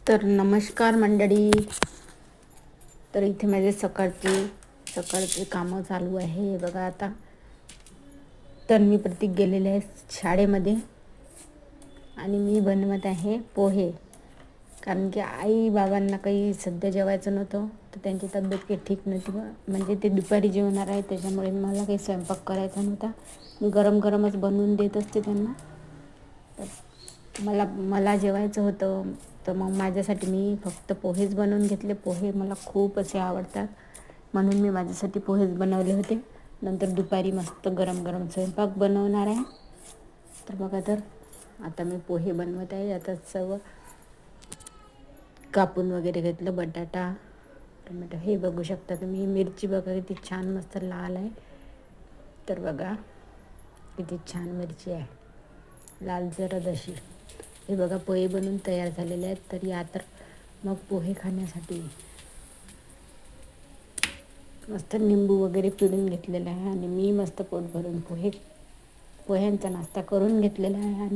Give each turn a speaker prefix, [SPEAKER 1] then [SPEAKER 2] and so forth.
[SPEAKER 1] तर नमस्कार मंडळी. तर इथे माझे सकाळचे कामं चालू आहे बघा. आता तन्वी प्रतीक गेलेले आहे शाळेमध्ये आणि मी बनवत आहे पोहे. कारण की आई बाबांना काही सध्या जेवायचं नव्हतं, तर त्यांची तब्येत काही ठीक नव्हती. म्हणजे ते दुपारी जेवणार आहे, त्याच्यामुळे मला काही स्वयंपाक करायचा नव्हता. मी गरम गरमच बनवून देत असते त्यांना. तर मला जेवायचं होतं, तर मग माझ्यासाठी मी फक्त पोहेच बनवून घेतले. पोहे मला खूप असे आवडतात, म्हणून मी माझ्यासाठी पोहेच बनवले होते. नंतर दुपारी मस्त गरम गरम स्वयंपाक बनवणार आहे. तर बघा, तर आता मी पोहे बनवत आहे. आता सर्व कापून वगैरे घेतलं, बटाटा, टोमॅटो. हे बघू शकता तुम्ही, मिरची बघा किती छान मस्त लाल आहे. तर बघा किती छान मिरची आहे, लाल जरद अशी. हे बघा पोहे बनवून तयार झालेले आहेत. तर या तर मग पोहे खाण्यासाठी मस्त निंबू वगैरे पिळून घेतलेलं आहे आणि मी मस्त पोट भरून पोह्यांचा नाश्ता करून घेतलेला आहे. आणि